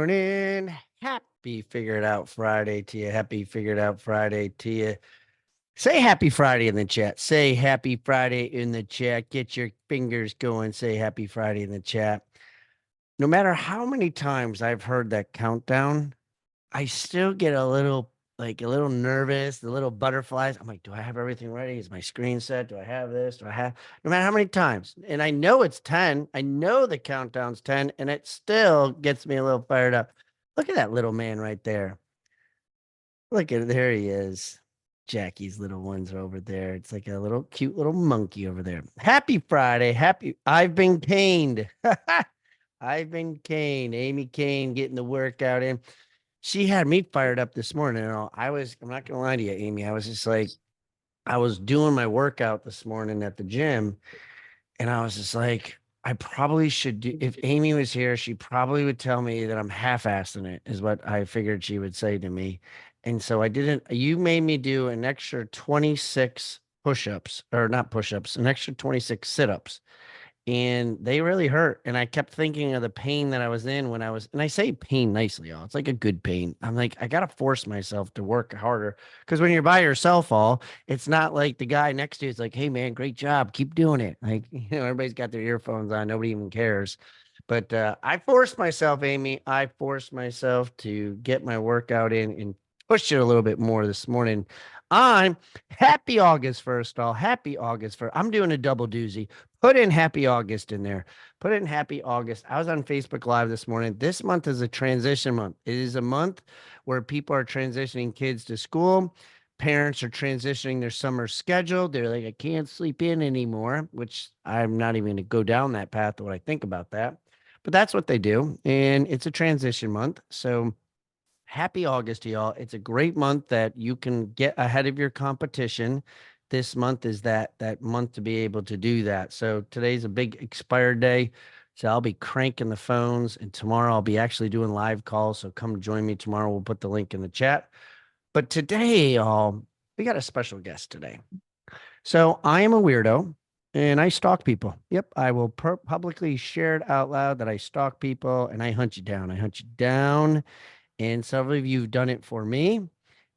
morning. Happy Figured Out Friday to you. Happy Figured Out Friday to you. Say happy Friday in the chat. Say happy Friday in the chat. Get your fingers going. Say happy Friday in the chat. No matter how many times I've heard that countdown, I still get a little nervous, the little butterflies. I'm like, do I have everything ready? Is my screen set? Do I have this? Do I have, no matter how many times? And I know it's 10. I know the countdown's 10, and it still gets me a little fired up. Look at that little man right there. Look at, there he is. Jackie's little ones are over there. It's like a little cute little monkey over there. Happy Friday. I've been caned. I've been caned. Amy Kane getting the workout in. She had me fired up this morning. I'm not gonna lie to you, Amy. I was just like, I was doing my workout this morning at the gym, and I was just like, I probably should do, if Amy was here, she probably would tell me that I'm half-assing it, is what I figured she would say to me. And so I didn't, you made me do an extra 26 push-ups, or not push-ups, an extra 26 sit-ups, and they really hurt. And I kept thinking of the pain that I was in when I was, and I say pain nicely, y'all. It's like a good pain. I'm like, I gotta force myself to work harder, because when you're by yourself, all, it's not like the guy next to you is like, hey man, great job, keep doing it. Like, everybody's got their earphones on, nobody even cares. But I forced myself, Amy. I forced myself to get my workout in and push it a little bit more this morning. On happy August, first all. Happy August first. I'm doing a double doozy. Put in happy August in there. Put in happy August. I was on Facebook Live this morning. This month is a transition month. It is a month where people are transitioning kids to school. Parents are transitioning their summer schedule. They're like, I can't sleep in anymore, which I'm not even going to go down that path when I think about that. But that's what they do. And it's a transition month. So happy August to y'all. It's a great month that you can get ahead of your competition. This month is that month to be able to do that. So today's a big expired day. So I'll be cranking the phones, and tomorrow I'll be actually doing live calls. So come join me tomorrow. We'll put the link in the chat. But today, y'all, we got a special guest today. So I am a weirdo and I stalk people. Yep, I will publicly share it out loud that I stalk people and I hunt you down. I hunt you down, and several of you have done it for me,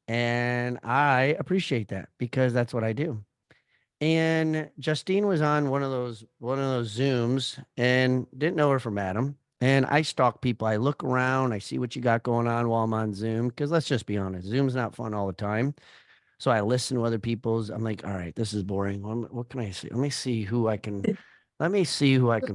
and I appreciate that because that's what I do. And Justine was on one of those Zooms and didn't know her from Adam. And I stalk people. I look around, I see what you got going on while I'm on Zoom. Because let's just be honest, Zoom's not fun all the time. So I listen to other people's. I'm like, all right, this is boring. What can I see? Let me see who I can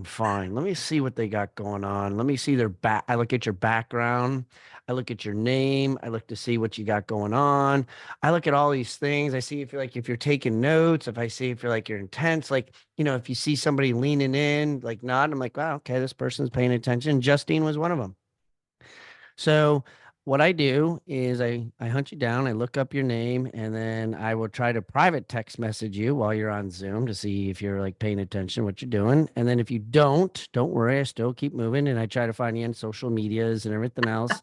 find. Let me see what they got going on. Let me see their back. I look at your background. I look at your name. I look to see what you got going on. I look at all these things. I see if you're taking notes, if I see if you're intense, if you see somebody leaning in, like nodding, I'm like, wow, okay, this person's paying attention. Justine was one of them. So what I do is I hunt you down, I look up your name, and then I will try to private text message you while you're on Zoom to see if you're like paying attention what you're doing. And then if you don't worry, I still keep moving and I try to find you on social medias and everything else.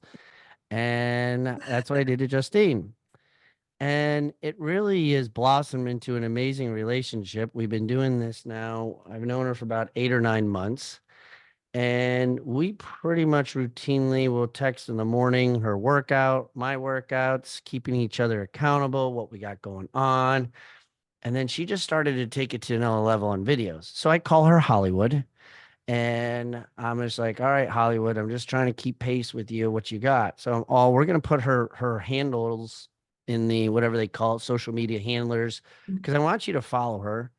And that's what I did to Justine. And it really is blossomed into an amazing relationship. We've been doing this now. I've known her for about 8 or 9 months. And we pretty much routinely will text in the morning, her workout, my workouts, keeping each other accountable, what we got going on. And then she just started to take it to another level on videos. So I call her Hollywood. And I'm just like, all right, Hollywood, I'm just trying to keep pace with you, what you got. So we're gonna put her handles in the whatever they call it, social media handlers, because I want you to follow her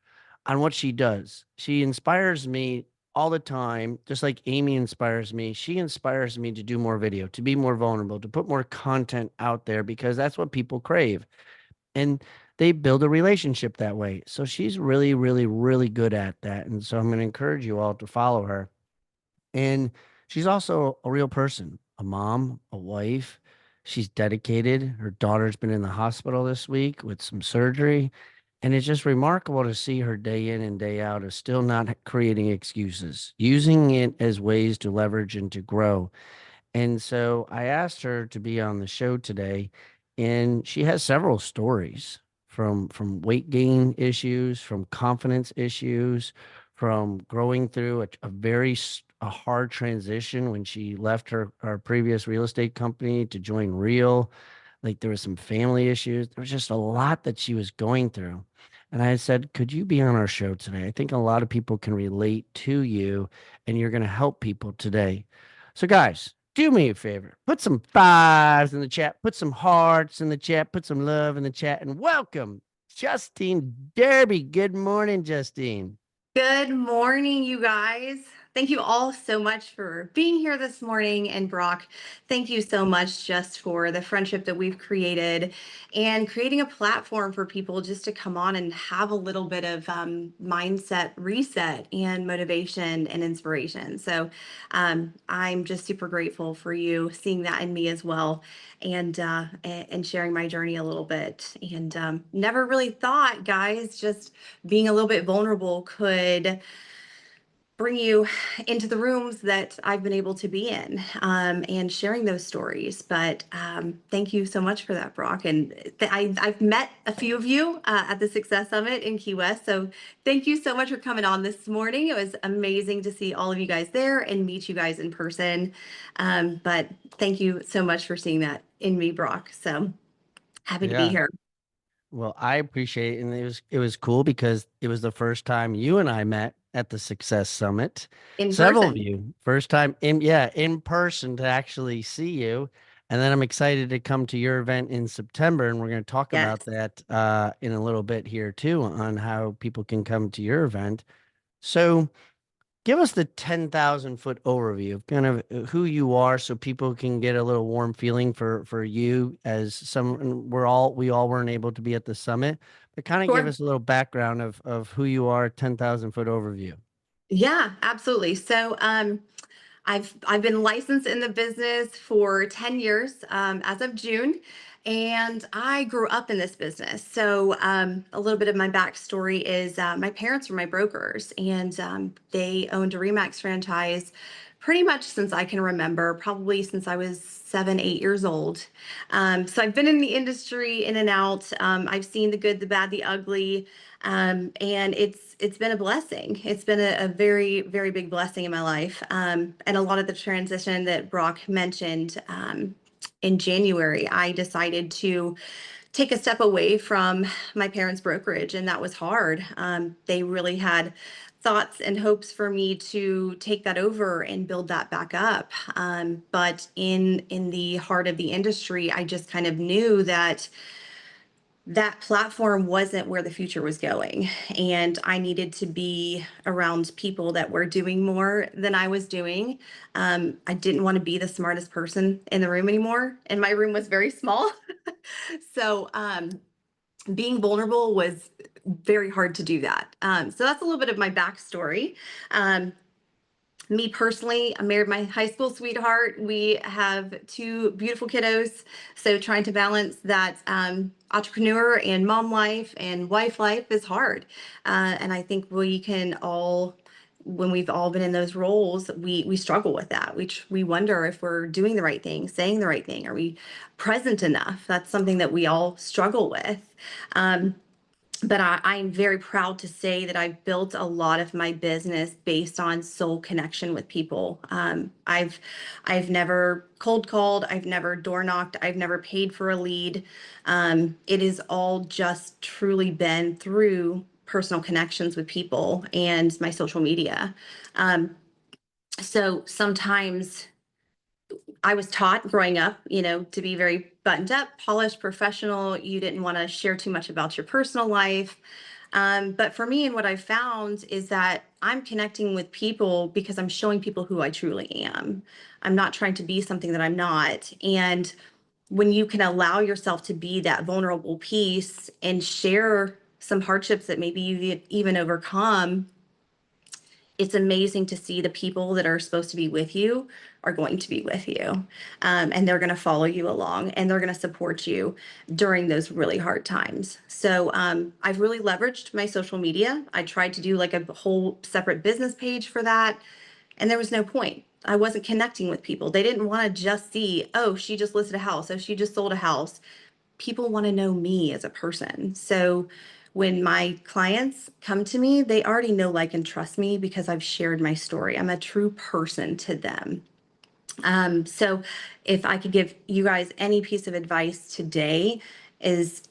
on what she does. She inspires me all the time, just like Amy inspires me. She inspires me to do more video, to be more vulnerable, to put more content out there because that's what people crave. And they build a relationship that way. So she's really, really, really good at that. And so I'm going to encourage you all to follow her. And she's also a real person, a mom, a wife. She's dedicated. Her daughter's been in the hospital this week with some surgery. And it's just remarkable to see her day in and day out of still not creating excuses, using it as ways to leverage and to grow. And so I asked her to be on the show today, and she has several stories from weight gain issues, from confidence issues, from growing through a very a hard transition when she left her previous real estate company to join Real. Like there was some family issues. There was just a lot that she was going through. And I said, could you be on our show today? I think a lot of people can relate to you and you're going to help people today. So, guys, do me a favor. Put some fives in the chat, put some hearts in the chat, put some love in the chat, and welcome Justine Derby. Good morning, Justine. Good morning, you guys. Thank you all so much for being here this morning. And Brock, thank you so much just for the friendship that we've created and creating a platform for people just to come on and have a little bit of mindset reset and motivation and inspiration. So I'm just super grateful for you seeing that in me as well and sharing my journey a little bit. And never really thought, guys, just being a little bit vulnerable could bring you into the rooms that I've been able to be in and sharing those stories. But thank you so much for that, Brock. And I've met a few of you at the Success Summit in Key West. So thank you so much for coming on this morning. It was amazing to see all of you guys there and meet you guys in person. But thank you so much for seeing that in me, Brock. So happy to be Yeah. here Well, I appreciate it. And it was cool because it was the first time you and I met at the Success Summit. in Several of person. you, first time in person to actually see you. And then I'm excited to come to your event in September, and we're going to talk Yes. about that in a little bit here too on how people can come to your event. So give us the 10,000 foot overview of kind of who you are so people can get a little warm feeling for you as someone we all weren't able to be at the summit, but kind of give Sure. us a little background of who you are, 10,000 foot overview. Yeah, absolutely. So, I've been licensed in the business for 10 years as of June, and I grew up in this business. So a little bit of my backstory is my parents were my brokers, and they owned a Remax franchise pretty much since I can remember, probably since I was 7, 8 years old. So I've been in the industry in and out. I've seen the good, the bad, the ugly. And it's been a blessing. It's been a very, very big blessing in my life. And a lot of the transition that Brock mentioned in January, I decided to take a step away from my parents' brokerage, and that was hard. They really had thoughts and hopes for me to take that over and build that back up. But in the heart of the industry, I just kind of knew that that platform wasn't where the future was going. And I needed to be around people that were doing more than I was doing. I didn't want to be the smartest person in the room anymore. And my room was very small. So being vulnerable was very hard to do that. So that's a little bit of my backstory. Me personally, I married my high school sweetheart. We have two beautiful kiddos. So trying to balance that entrepreneur and mom life and wife life is hard. And I think we can all, when we've all been in those roles, we struggle with that. We wonder if we're doing the right thing, saying the right thing. Are we present enough? That's something that we all struggle with. Um, but I'm very proud to say that I've built a lot of my business based on soul connection with people. I've never cold called, I've never door knocked, I've never paid for a lead. It is all just truly been through personal connections with people and my social media. So sometimes I was taught growing up, to be very buttoned up, polished, professional. You didn't want to share too much about your personal life. But for me, and what I've found is that I'm connecting with people because I'm showing people who I truly am. I'm not trying to be something that I'm not. And when you can allow yourself to be that vulnerable piece and share some hardships that maybe you've even overcome, it's amazing to see the people that are supposed to be with you are going to be with you. And they're going to follow you along and they're going to support you during those really hard times. So I've really leveraged my social media. I tried to do like a whole separate business page for that. And there was no point. I wasn't connecting with people. They didn't want to just see, oh, she just listed a house. Oh, she just sold a house. People want to know me as a person. So when my clients come to me, they already know, like, and trust me because I've shared my story. I'm a true person to them. So if I could give you guys any piece of advice today is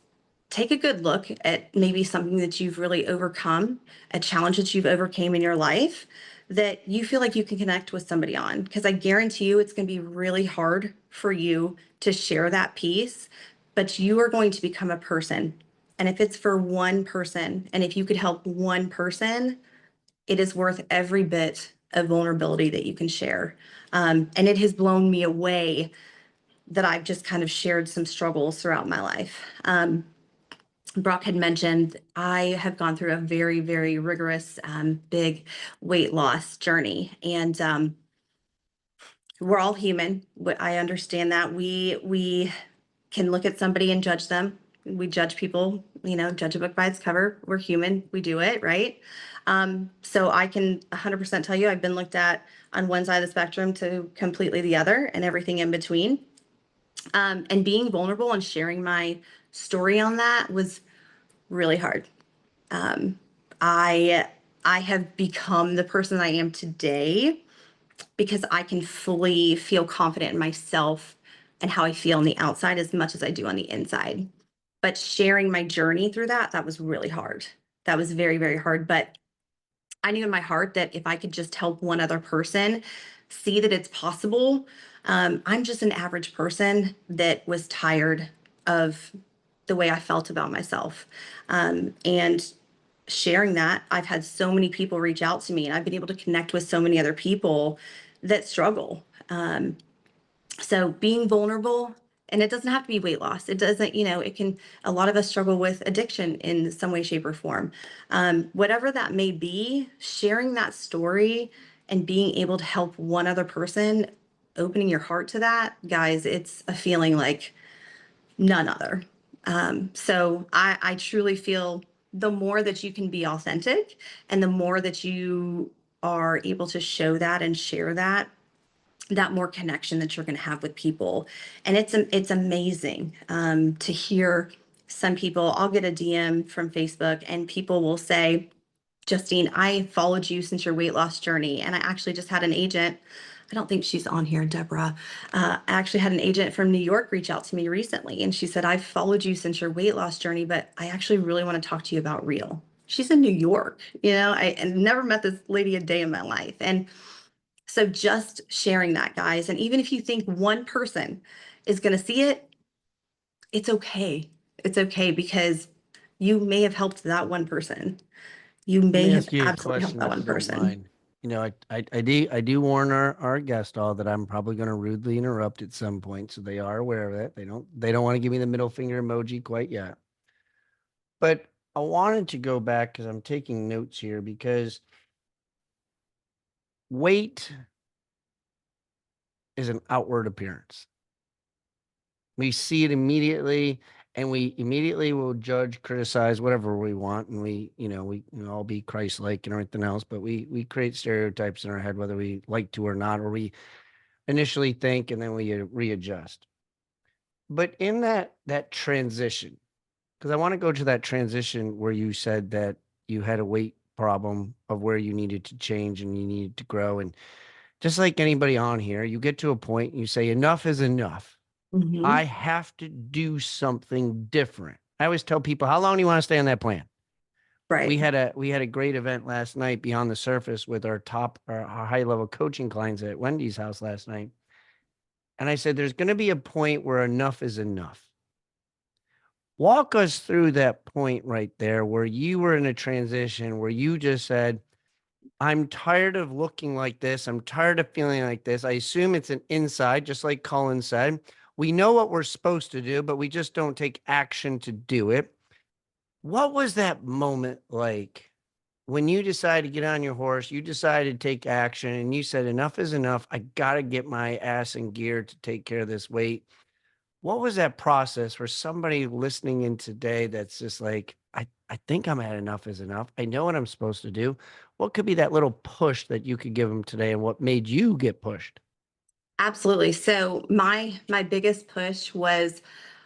take a good look at maybe something that you've really overcome, a challenge that you've overcame in your life that you feel like you can connect with somebody on. Because I guarantee you it's going to be really hard for you to share that piece, but you are going to become a person. And if it's for one person, and if you could help one person, it is worth every bit of vulnerability that you can share. And it has blown me away that I've just kind of shared some struggles throughout my life. Brock had mentioned I have gone through a very, very rigorous, big weight loss journey, and we're all human. I understand that we can look at somebody and judge them. We judge people, judge a book by its cover. We're human. We do it, right? So I can 100% tell you I've been looked at on one side of the spectrum to completely the other and everything in between. And being vulnerable and sharing my story on that was really hard. Um, I I have become the person I am today because I can fully feel confident in myself and how I feel on the outside as much as I do on the inside. But sharing my journey through that, that was really hard. That was very, very hard. But I knew in my heart that if I could just help one other person see that it's possible, I'm just an average person that was tired of the way I felt about myself. And sharing that, I've had so many people reach out to me and I've been able to connect with so many other people that struggle. So being vulnerable, and it doesn't have to be weight loss. It doesn't, it can, a lot of us struggle with addiction in some way, shape, or form. Whatever that may be, sharing that story and being able to help one other person, opening your heart to that, guys, it's a feeling like none other. So I truly feel the more that you can be authentic and the more that you are able to show that and share that more connection that you're going to have with people. And it's amazing to hear some people. I'll get a DM from Facebook and people will say, Justine, I followed you since your weight loss journey. And I actually just had an agent, I don't think she's on here, Deborah. I actually had an agent from New York reach out to me recently. And she said, I've followed you since your weight loss journey, but I actually really want to talk to you about real. She's in New York. I never met this lady a day in my life. And so just sharing that, guys. And even if you think one person is going to see it, it's okay. It's okay because you may have helped that one person. You Let may me have ask you a absolutely helped question that if one you don't person. mind. I do warn our guest all that I'm probably going to rudely interrupt at some point, so they are aware of it. They don't want to give me the middle finger emoji quite yet. But I wanted to go back because I'm taking notes here because weight is an outward appearance. We see it immediately and we immediately will judge, criticize whatever we want. And we can all be Christ-like and everything else, but we create stereotypes in our head, whether we like to or not, or we initially think and then we readjust. But in that transition, because I want to go to that transition where you said that you had a weight problem of where you needed to change and you needed to grow. And just like anybody on here, you get to a point and you say, enough is enough. I Hmm. have to do something different. I always tell people, how long do you want to stay on that plan? We Right. had a great event last night beyond the surface with our high level coaching clients at Wendy's house last night. And I said, there's going to be a point where enough is enough. Walk us through that point right there where you were in a transition where you just said, I'm tired of looking like this. I'm tired of feeling like this. I assume it's an inside, just like Colin said. We know what we're supposed to do, but we just don't take action to do it. What was that moment like when you decided to get on your horse? You decided to take action and you said, enough is enough. I got to get my ass in gear to take care of this weight. What was that process for somebody listening in today that's just like, I think I'm at enough is enough. I know what I'm supposed to do. What could be that little push that you could give them today and what made you get pushed? Absolutely. So my biggest push was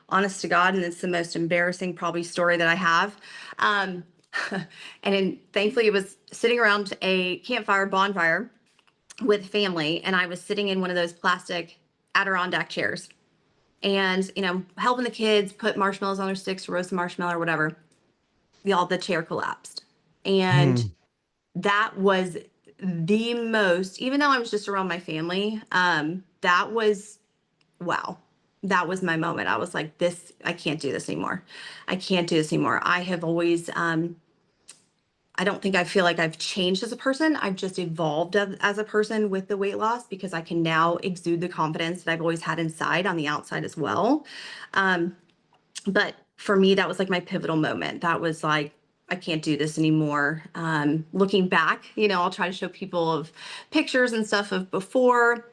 honest to God, and it's the most embarrassing probably story that I have. Um, thankfully, it was sitting around a campfire bonfire with family, and I was sitting in one of those plastic Adirondack chairs, and helping the kids put marshmallows on their sticks to roast a marshmallow or whatever. The chair collapsed, and Mm. that was the most. Even though I was just around my family, that was wow. That was my moment. I was like, this, I can't do this anymore. I can't do this anymore. I have always, I don't think I feel like I've changed as a person. I've just evolved as a person with the weight loss because I can now exude the confidence that I've always had inside on the outside as well. Um, but for me, that was like my pivotal moment. That was like, I can't do this anymore. Looking back, I'll try to show people of pictures and stuff of before.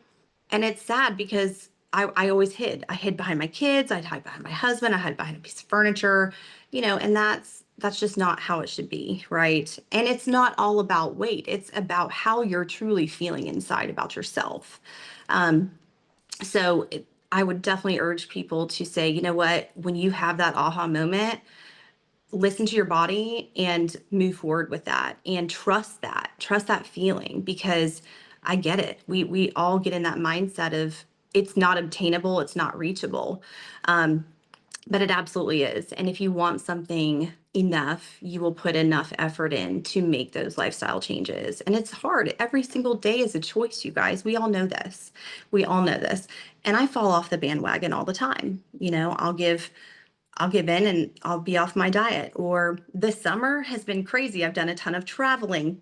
And it's sad because I always hid. I hid behind my kids. I'd hide behind my husband. I hid behind a piece of furniture, and that's just not how it should be, right? And it's not all about weight. It's about how you're truly feeling inside about yourself. Um, I would definitely urge people to say, you know what, when you have that aha moment, listen to your body and move forward with that and trust that feeling, because I get it. We all get in that mindset of it's not obtainable, it's not reachable. Um, but it absolutely is. And if you want something enough, you will put enough effort in to make those lifestyle changes. And it's hard. Every single day is a choice, you guys. We all know this. We all know this. And I fall off the bandwagon all the time. I'll give in and I'll be off my diet. Or this summer has been crazy. I've done a ton of traveling.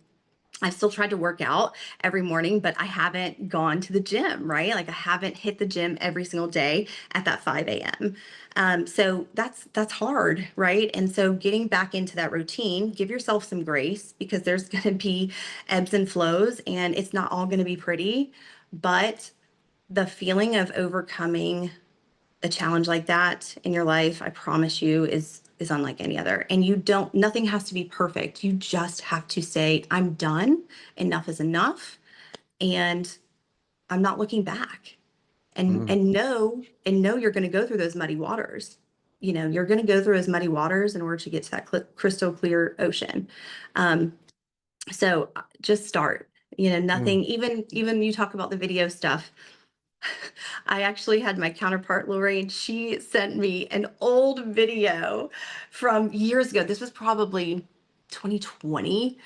I've still tried to work out every morning, but I haven't gone to the gym, right? Like I haven't hit the gym every single day at that 5 a.m. So that's hard, right? And so getting back into that routine, give yourself some grace because there's going to be ebbs and flows, and it's not all going to be pretty, but the feeling of overcoming a challenge like that in your life, I promise you, is unlike any other. And nothing has to be perfect. You just have to say, I'm done. Enough is enough. And I'm not looking back. And Mm. and know you're going to go through those muddy waters. You're going to go through those muddy waters in order to get to that crystal clear ocean. Um, just start. Mm. Nothing. Even you talk about the video stuff. I actually had my counterpart, Lorraine, she sent me an old video from years ago. This was probably 2020.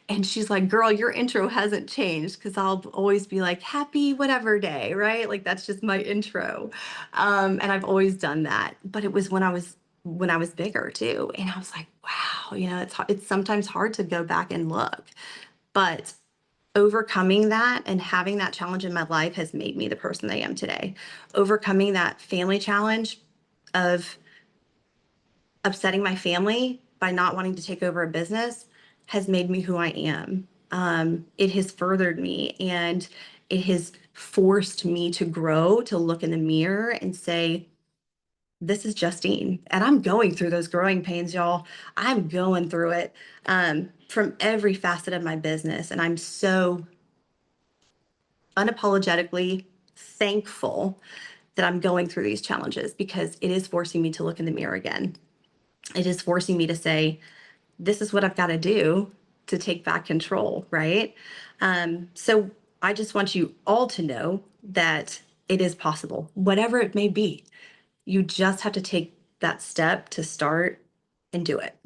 And she's like, girl, your intro hasn't changed, because I'll always be like, happy whatever day, right? Like that's just my intro. And I've always done that. But it was when I was bigger too. And I was like, wow, it's sometimes hard to go back and look. But overcoming that and having that challenge in my life has made me the person that I am today. Overcoming that family challenge of upsetting my family by not wanting to take over a business has made me who I am. It has furthered me, and it has forced me to grow, to look in the mirror and say, this is Justine. And I'm going through those growing pains, y'all. I'm going through it from every facet of my business. And I'm so unapologetically thankful that I'm going through these challenges, because it is forcing me to look in the mirror again. It is forcing me to say, this is what I've got to do to take back control, right? So I just want you all to know that it is possible, whatever it may be. You just have to take that step to start and do it.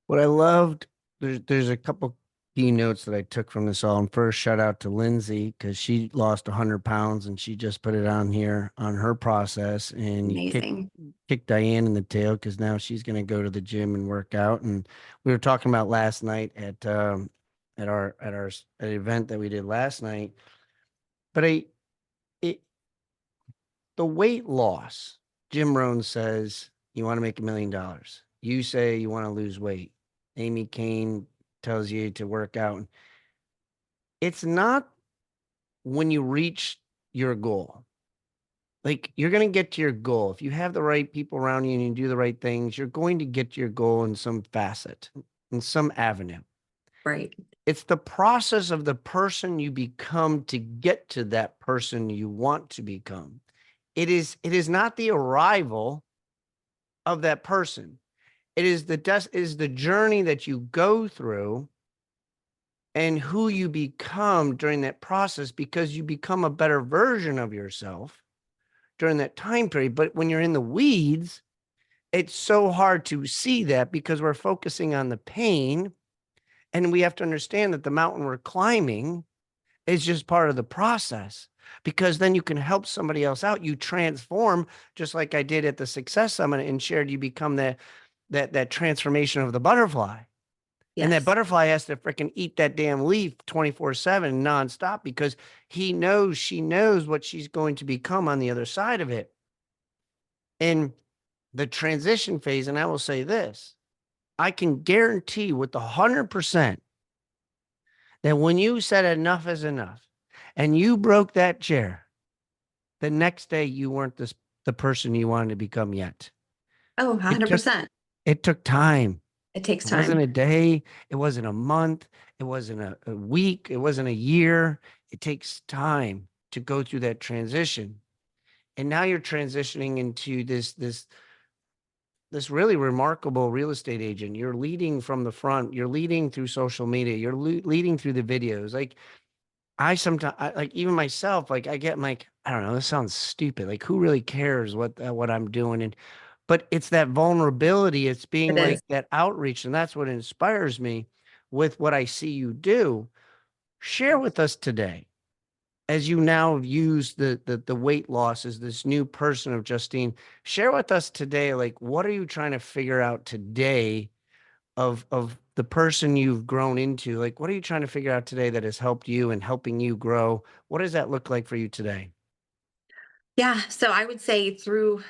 What I loved, there's a couple key notes that I took from this all. And first, shout out to Lindsay because she lost 100 pounds and she just put it on here on her process. And you Amazing. kick Diane in the tail because now she's going to go to the gym and work out. And we were talking about last night at event that we did last night. But it the weight loss. Jim Rohn says you want to make $1 million. You say you want to lose weight. Amy Kane tells you to work out. It's not when you reach your goal. Like you're going to get to your goal. If you have the right people around you and you do the right things, you're going to get to your goal in some facet, in some avenue. Right. It's the process of the person you become to get to that person you want to become. it is not the arrival of that person. It is the journey that you go through and who you become during that process, because you become a better version of yourself during that time period. But when you're in the weeds, it's so hard to see that because we're focusing on the pain, and we have to understand that the mountain we're climbing is just part of the process, because then you can help somebody else out. You transform, just like I did at the Success Summit and shared, you become that transformation of the butterfly. And that Yes, butterfly has to freaking eat that damn leaf 24/7 nonstop, because she knows what she's going to become on the other side of it. In the transition phase, and I will say this, I can guarantee with 100% that when you said enough is enough and you broke that chair, the next day you weren't the person you wanted to become yet. oh, It took 100%. it took time. It takes It wasn't time. a day. It wasn't a month. It wasn't a week. It wasn't a year. It takes time to go through that transition. And now you're transitioning into this really remarkable real estate agent. You're leading from the front. You're leading through social media. You're leading through the videos. Like I sometimes, like even myself, like I get like, I don't know, this sounds stupid. Like who really cares what I'm doing? And but it's that vulnerability. It's It being is. like that outreach, and that's what inspires me with what I see you do. Share with us today, as you now have used the weight loss as this new person of Justine. Share with us today, like what are you trying to figure out today of the person you've grown into? Like what are you trying to figure out today that has helped you and helping you grow? What does that look like for you today? Yeah, so I would say through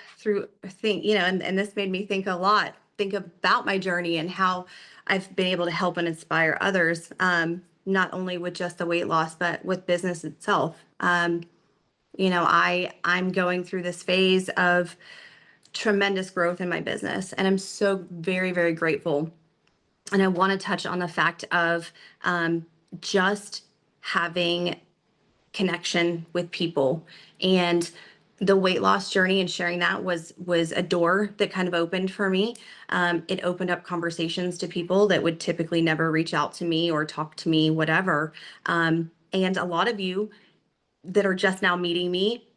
think, and this made me think a lot, think about my journey and how I've been able to help and inspire others, not only with just the weight loss, but with business itself. I'm going through this phase of tremendous growth in my business, and I'm so very, very grateful. And I want to touch on the fact of just having connection with people, and the weight loss journey and sharing that was a door that kind of opened for me. It opened up conversations to people that would typically never reach out to me or talk to me, whatever. And a lot of you that are just now meeting me,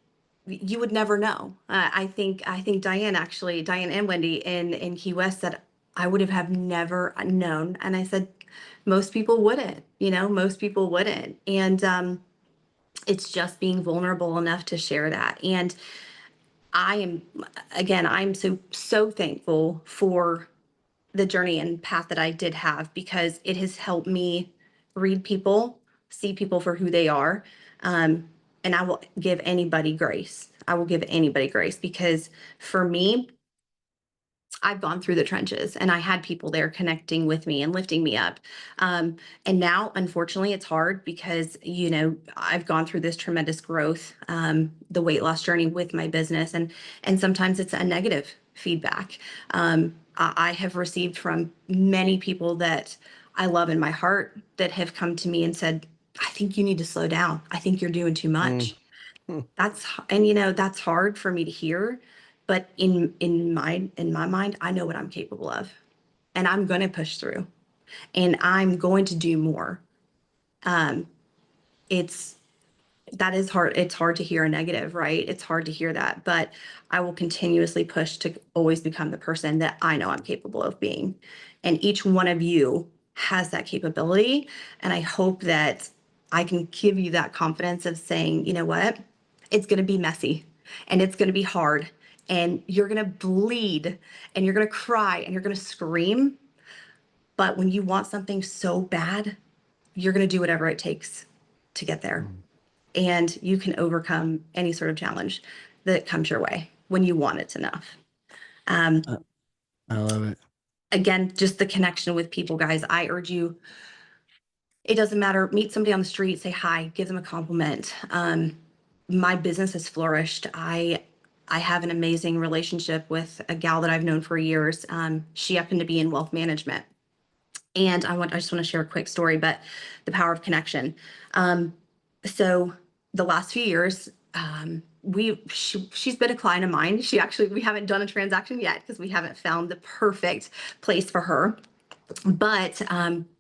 you would never know. I think Diane and Wendy in Key West said I would have never known, and I said most people wouldn't. Most people wouldn't, and it's just being vulnerable enough to share that. And I am, again, I'm so thankful for the journey and path that I did have, because it has helped me read people, see people for who they are. Um, and I will give anybody grace. I will give anybody grace, because for me, I've gone through the trenches and I had people there connecting with me and lifting me up. And now, unfortunately, it's hard because, I've gone through this tremendous growth, the weight loss journey with my business. And sometimes it's a negative feedback. I have received from many people that I love in my heart that have come to me and said, I think you need to slow down. I think you're doing too Mm. much. That's hard for me to hear, but in my mind, I know what I'm capable of, and I'm going to push through, and I'm going to do more. um it's that is hard. It's hard to hear a negative, right? It's hard to hear that, but I will continuously push to always become the person that I know I'm capable of being. And each one of you has that capability. And I hope that I can give you that confidence of saying, you know what? It's going to be messy and it's going to be hard and you're going to bleed and you're going to cry and you're going to scream. But when you want something so bad, you're going to do whatever it takes to get there, Mm. and you can overcome any sort of challenge that comes your way when you want it enough. Um, Uh, I love it. Again, just the connection with people, guys. I urge you, it doesn't matter, meet somebody on the street, say hi, give them a compliment. My business has flourished. I have an amazing relationship with a gal that I've known for years. She happened to be in wealth management. And I just want to share a quick story, but the power of connection. So the last few years, she's been a client of mine. We haven't done a transaction yet because we haven't found the perfect place for her, but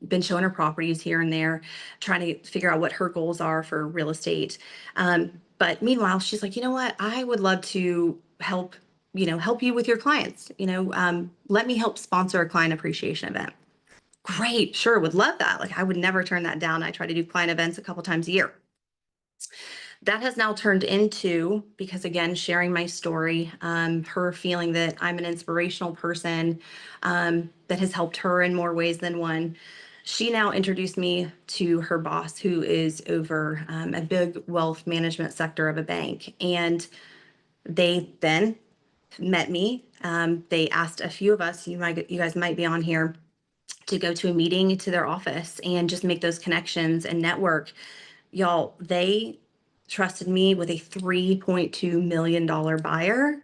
been showing her properties here and there, trying to figure out what her goals are for real estate. But meanwhile, she's like, you know what? I would love to help you with your clients. Let me help sponsor a client appreciation event. Great, sure, would love that. Like, I would never turn that down. I try to do client events a couple times a year. That has now turned into, because again, sharing my story, her feeling that I'm an inspirational person, that has helped her in more ways than one. She now introduced me to her boss, who is over a big wealth management sector of a bank. And they then met me. They asked a few of us, you guys might be on here, to go to a meeting to their office and just make those connections and network. Y'all, they trusted me with a $3.2 million buyer.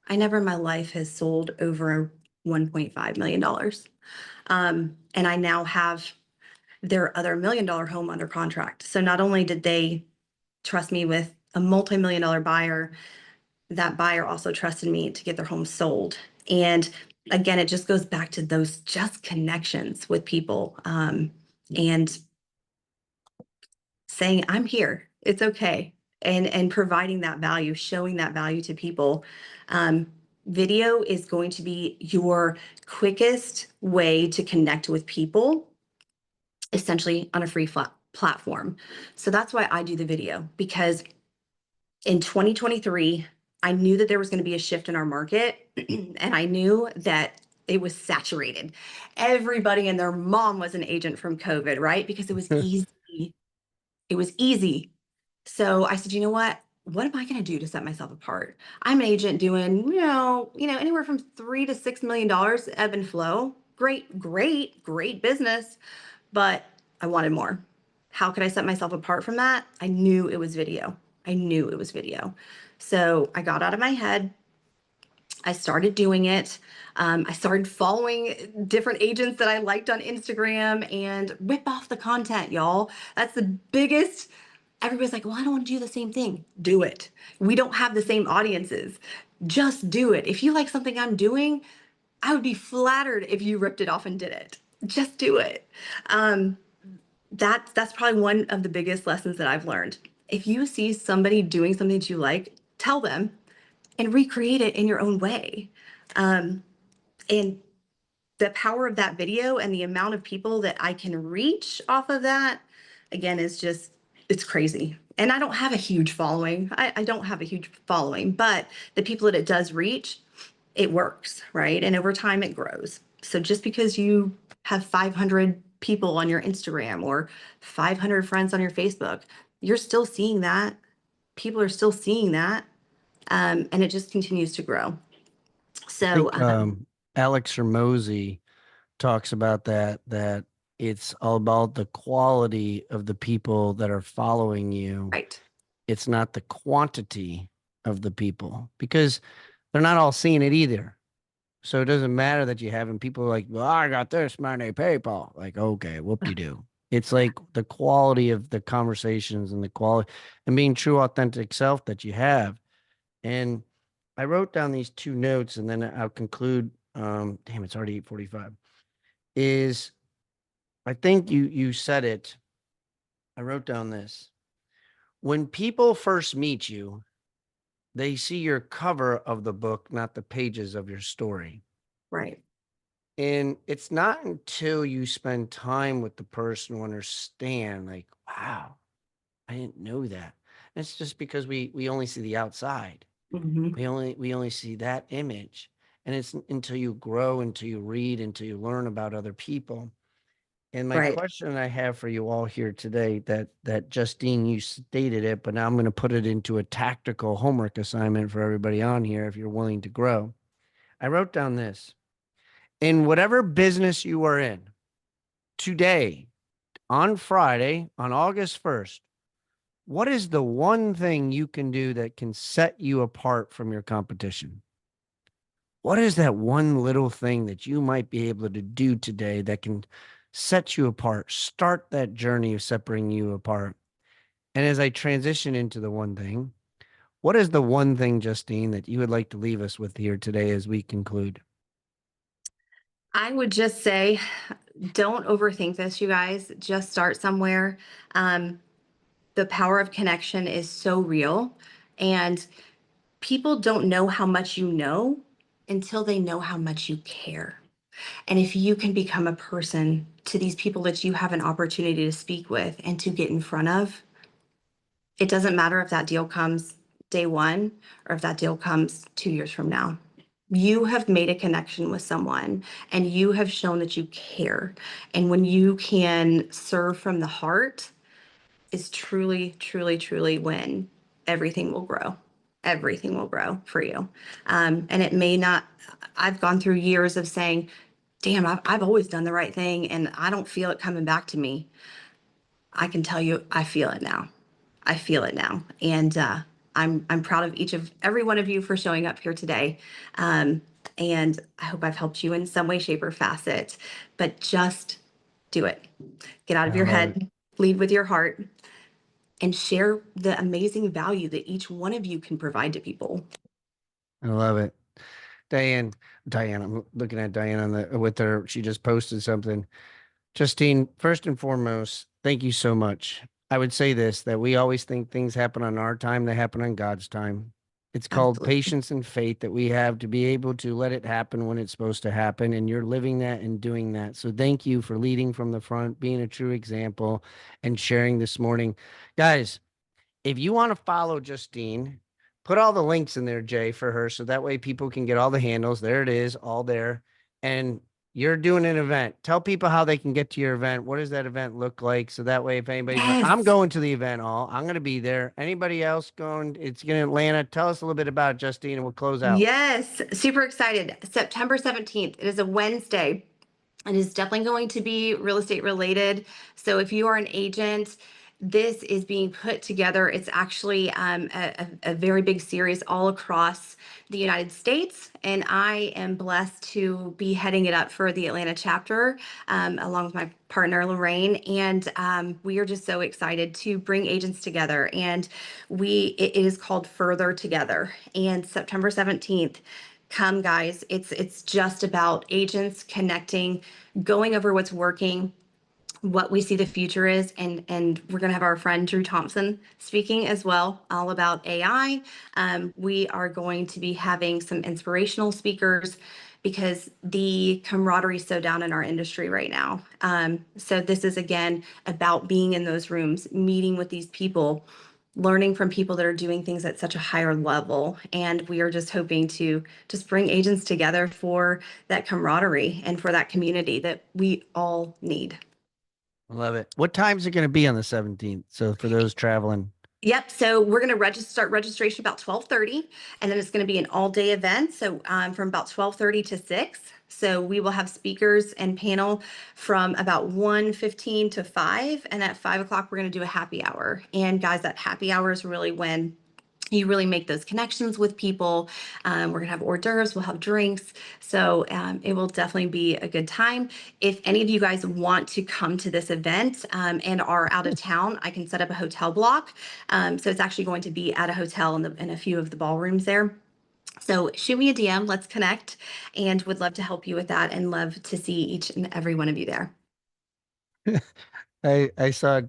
I never in my life has sold over $1.5 million. And I now have their other $1 million home under contract. So not only did they trust me with a multi-million dollar buyer, that buyer also trusted me to get their home sold. And again, it just goes back to those just connections with people, and saying, I'm here, it's okay. And providing that value, showing that value to people. Video is going to be your quickest way to connect with people, essentially on a free platform. So that's why I do the video, because in 2023, I knew that there was going to be a shift in our market, and I knew that it was saturated. Everybody and their mom was an agent from COVID, right? Because it was easy. It was easy. So I said, you know what am I going to do to set myself apart? I'm an agent doing, anywhere from $3 to $6 million ebb and flow. Great, great, great business. But I wanted more. How could I set myself apart from that? I knew it was video. I knew it was video. So I got out of my head. I started doing it. I started following different agents that I liked on Instagram and whip off the content, y'all. That's the biggest. Everybody's like, well, I don't want to do the same thing. Do it. We don't have the same audiences. Just do it. If you like something I'm doing, I would be flattered if you ripped it off and did it. Just do it. That's probably one of the biggest lessons that I've learned. If you see somebody doing something that you like, tell them and recreate it in your own way. And the power of that video and the amount of people that I can reach off of that, again, is just, it's crazy. And I don't have a huge following. I don't have a huge following, but the people that it does reach, it works, right? And over time it grows. So just because you have 500 people on your Instagram or 500 friends on your Facebook, you're still seeing that. People are still seeing that. And it just continues to grow. I So, think Alex Hermosi talks about that it's all about the quality of the people that are following you. right. It's not the quantity of the people, because they're not all seeing it either. So it doesn't matter that you having people like, well, I got this many people. Like, okay, whoop de doo. It's like the quality of the conversations and the quality and being true, authentic self that you have. And I wrote down these two notes, and then I'll conclude. Damn, it's already 8:45. Is I think you said it. I wrote down this. When people first meet you, they see your cover of the book, not the pages of your story. Right. And it's not until you spend time with the person who understand, like, wow, I didn't know that. And it's just because we only see the outside. Hmm. We only see that image. And it's until you grow, until you read, until you learn about other people. And my Right. question I have for you all here today, that Justine, you stated it, but now I'm going to put it into a tactical homework assignment for everybody on here if you're willing to grow. I wrote down this. In whatever business you are in today, on Friday, on August 1st, what is the one thing you can do that can set you apart from your competition? What is that one little thing that you might be able to do today that can set you apart, start that journey of separating you apart? And as I transition into the one thing, What is the one thing, Justine, that you would like to leave us with here today as we conclude? I would just say, don't overthink this, you guys. Just start somewhere. Um, the power of connection is so real. And people don't know how much you know until they know how much you care. And if you can become a person to these people that you have an opportunity to speak with and to get in front of, it doesn't matter if that deal comes day one or if that deal comes 2 years from now. You have made a connection with someone and you have shown that you care. And when you can serve from the heart, is truly, truly, truly when everything will grow. Everything will grow for you. And it may not, I've gone through years of saying, damn, I've always done the right thing and I don't feel it coming back to me. I can tell you, I feel it now. I feel it now. And I'm proud of each of every one of you for showing up here today. Um, and I hope I've helped you in some way, shape, or facet. But just do it. Get out of I your love it. head, lead with your heart, and share the amazing value that each one of you can provide to people. I love it. Diane, I'm looking at Diane on the with her. She just posted something. Justine, first and foremost, thank you so much. I would say this that we always think things happen on our time, they happen on God's time. It's called Absolutely. patience and faith that we have to be able to let it happen when it's supposed to happen. And you're living that and doing that. So thank you for leading from the front, being a true example, and sharing this morning. Guys, if you want to follow Justine, put all the links in there, Jay, for her. So that way people can get all the handles. There it is, all there. And you're doing an event. Tell people how they can get to your event. What does that event look like? So that way, if anybody's like, I'm Yes. going to the event, all I'm going to be there. Anybody else going? It's going to Atlanta. Tell us a little bit about it, Justine, and we'll close out. Yes. Super excited. September 17th. It is a Wednesday. It is definitely going to be real estate related. So if you are an agent, this is being put together. It's actually a very big series all across the United States. And I am blessed to be heading it up for the Atlanta chapter along with my partner, Lorraine. And we are just so excited to bring agents together. And it is called Further Together. And September 17th, come guys, it's just about agents connecting, going over what's working, what we see the future is, and we're going to have our friend Drew Thompson speaking as well, all about AI. We are going to be having some inspirational speakers because the camaraderie is so down in our industry right now. So this is again about being in those rooms, meeting with these people, learning from people that are doing things at such a higher level. And we are just hoping to just bring agents together for that camaraderie and for that community that we all need. I love it. What time is it going to be on the 17th? So for those traveling, Yep. So we're going to start registration about 12:30, and then it's going to be an all-day event. So from about 12:30 to 6. So we will have speakers and panel from about 1:15 to 5, and at 5 o'clock we're going to do a happy hour. And guys, that happy hour is really when you really make those connections with people. We're gonna have hors d'oeuvres, we'll have drinks. So it will definitely be a good time. If any of you guys want to come to this event and are out of town, I can set up a hotel block. So it's actually going to be at a hotel in a few of the ballrooms there. So shoot me a DM, let's connect, and would love to help you with that and love to see each and every one of you there. I saw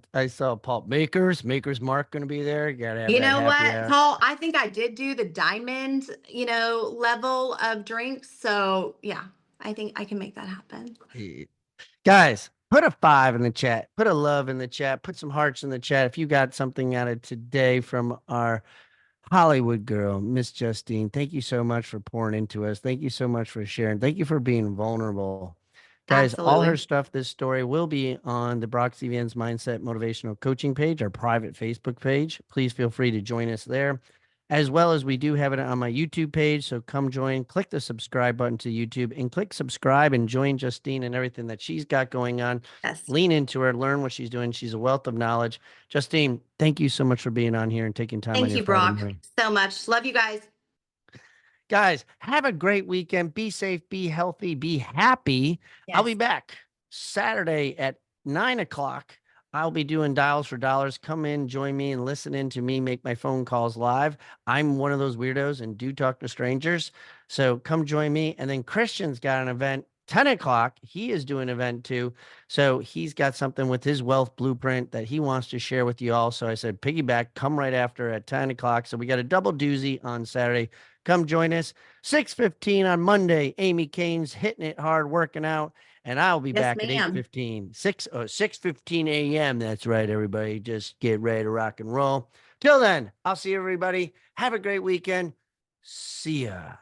Paul Maker's Mark going to be there. You got to have You that know happy what, hour. Paul? I think I did do the diamond, level of drinks. So yeah, I think I can make that happen. Eh, Guys, put a 5 in the chat. Put a love in the chat. Put some hearts in the chat. If you got something out of today from our Hollywood girl, Miss Justine, thank you so much for pouring into us. Thank you so much for sharing. Thank you for being vulnerable. Guys, all her Absolutely. stuff, this story will be on the Brock CVN's Mindset Motivational Coaching page, our private Facebook page. Please feel free to join us there. As well as we do have it on my YouTube page. So come join, click the subscribe button to YouTube and click subscribe and join Justine and everything that she's got going on. Yes. Lean into her, learn what she's doing. She's a wealth of knowledge. Justine, thank you so much for being on here and taking time on Thank your you, Friday Brock, morning. so much. Love you guys. Guys, have a great weekend. Be safe, be healthy, be happy. I'll be Yes. back Saturday at 9 o'clock I'll be doing dials for dollars. Come in, join me, and listen in to me make my phone calls live. I'm one of those weirdos and do talk to strangers. So come join me. And then Christian's got an event, 10 o'clock. He is doing an event too. So he's got something with his wealth blueprint that he wants to share with you all. So I said, piggyback, come right after at 10 o'clock. So we got a double doozy on Saturday. Come join us. 6:15 on Monday. Amy Kane's hitting it hard, working out. And I'll be Yes, back at ma'am. 8:15, 6:15 a.m. That's right, everybody. Just get ready to rock and roll. Till then, I'll see everybody. Have a great weekend. See ya.